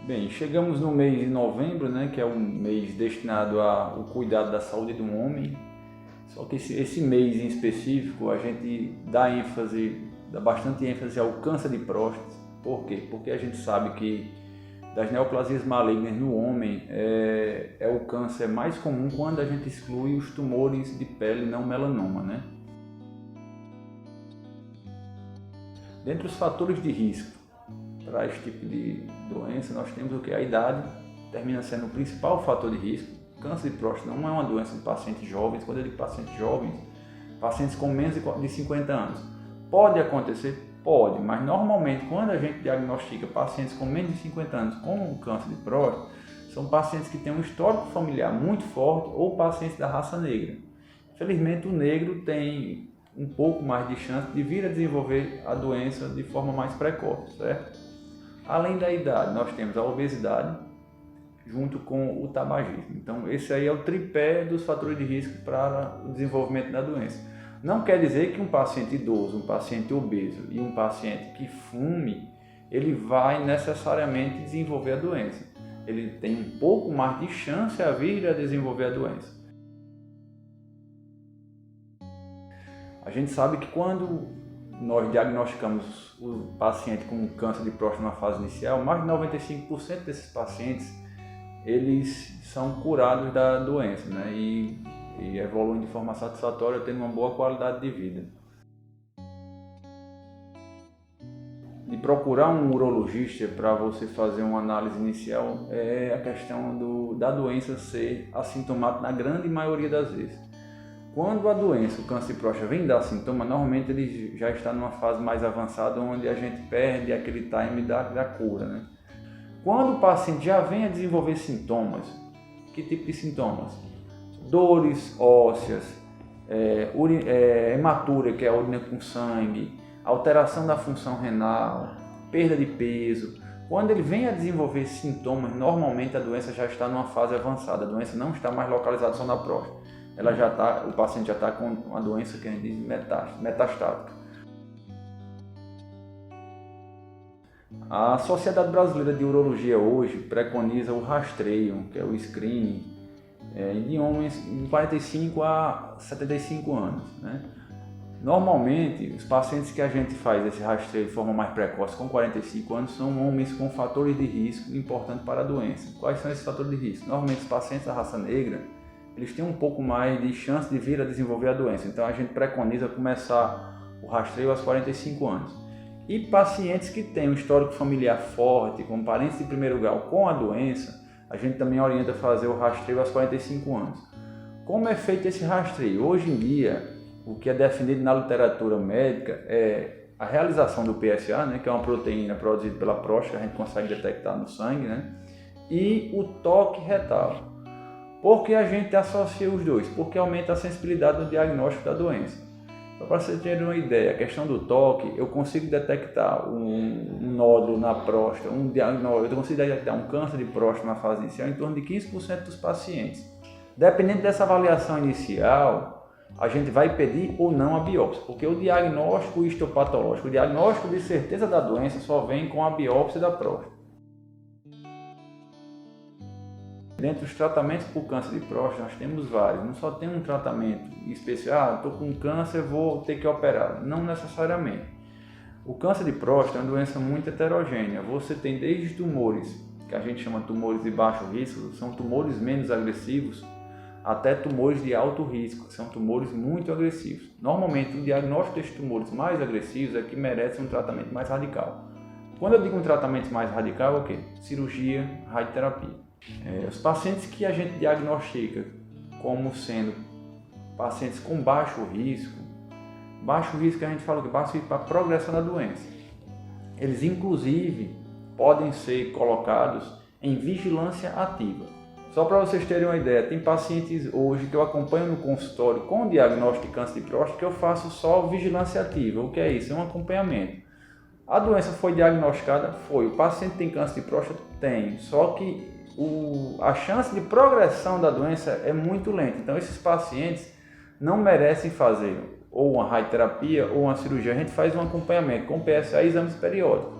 Bem, chegamos no mês de novembro, né, que é um mês destinado ao cuidado da saúde do homem. Só que esse mês em específico a gente dá bastante ênfase ao câncer de próstata. Por quê? Porque a gente sabe que das neoplasias malignas no homem é o câncer mais comum quando a gente exclui os tumores de pele não melanoma, né? Dentre os fatores de risco para esse tipo de doença, nós temos o que? A idade termina sendo o principal fator de risco. Câncer de próstata não é uma doença de pacientes jovens. Quando eu digo pacientes jovens, pacientes com menos de 50 anos. Pode acontecer? Pode, mas normalmente quando a gente diagnostica pacientes com menos de 50 anos com câncer de próstata, são pacientes que têm um histórico familiar muito forte ou pacientes da raça negra. Infelizmente o negro tem um pouco mais de chance de vir a desenvolver a doença de forma mais precoce, certo? Além da idade, nós temos a obesidade junto com o tabagismo. Então, esse aí é o tripé dos fatores de risco para o desenvolvimento da doença. Não quer dizer que um paciente idoso, um paciente obeso e um paciente que fume, ele vai necessariamente desenvolver a doença. Ele tem um pouco mais de chance a vir a desenvolver a doença. A gente sabe que quando nós diagnosticamos o paciente com câncer de próstata na fase inicial, mais de 95% desses pacientes eles são curados da doença, né? E evoluem de forma satisfatória, tendo uma boa qualidade de vida. De procurar um urologista para você fazer uma análise inicial é a questão da doença ser assintomática na grande maioria das vezes. Quando a doença, o câncer de próstata, vem dar sintoma, normalmente ele já está numa fase mais avançada, onde a gente perde aquele time da cura, né? Quando o paciente já vem a desenvolver sintomas, que tipo de sintomas? Dores ósseas, hematura, que é a urina com sangue, alteração da função renal, perda de peso. Quando ele vem a desenvolver sintomas, normalmente a doença já está numa fase avançada, a doença não está mais localizada só na próstata. O paciente já está com uma doença que a gente diz metastática. A Sociedade Brasileira de Urologia hoje preconiza o rastreio, que é o screening, de homens de 45 a 75 anos. Né? Normalmente, os pacientes que a gente faz esse rastreio de forma mais precoce, com 45 anos, são homens com fatores de risco importantes para a doença. Quais são esses fatores de risco? Normalmente, os pacientes da raça negra, eles têm um pouco mais de chance de vir a desenvolver a doença. Então, a gente preconiza começar o rastreio aos 45 anos. E pacientes que têm um histórico familiar forte, como parentes de primeiro grau com a doença, a gente também orienta a fazer o rastreio aos 45 anos. Como é feito esse rastreio? Hoje em dia, o que é definido na literatura médica é a realização do PSA, né, que é uma proteína produzida pela próstata, que a gente consegue detectar no sangue, né, e o toque retal. Por que a gente associa os dois? Porque aumenta a sensibilidade no diagnóstico da doença. Só para você ter uma ideia, a questão do toque, eu consigo detectar um nódulo na próstata, eu consigo detectar um câncer de próstata na fase inicial em torno de 15% dos pacientes. Dependendo dessa avaliação inicial, a gente vai pedir ou não a biópsia, porque o diagnóstico histopatológico, o diagnóstico de certeza da doença só vem com a biópsia da próstata. Dentre os tratamentos por câncer de próstata, nós temos vários. Não só tem um tratamento especial, estou com câncer, vou ter que operar. Não necessariamente. O câncer de próstata é uma doença muito heterogênea. Você tem desde tumores, que a gente chama de tumores de baixo risco, são tumores menos agressivos, até tumores de alto risco, que são tumores muito agressivos. Normalmente, o diagnóstico desses tumores mais agressivos é que merece um tratamento mais radical. Quando eu digo um tratamento mais radical, é o quê? Cirurgia, radioterapia. Os pacientes que a gente diagnostica como sendo pacientes com baixo risco a gente fala que baixo risco para a progressão da doença. Eles inclusive podem ser colocados em vigilância ativa. Só para vocês terem uma ideia, tem pacientes hoje que eu acompanho no consultório com diagnóstico de câncer de próstata que eu faço só vigilância ativa. O que é isso? É um acompanhamento. A doença foi diagnosticada? Foi. O paciente tem câncer de próstata? Tem. Só que a chance de progressão da doença é muito lenta. Então, esses pacientes não merecem fazer ou uma radioterapia ou uma cirurgia, a gente faz um acompanhamento com PSA e exames periódicos.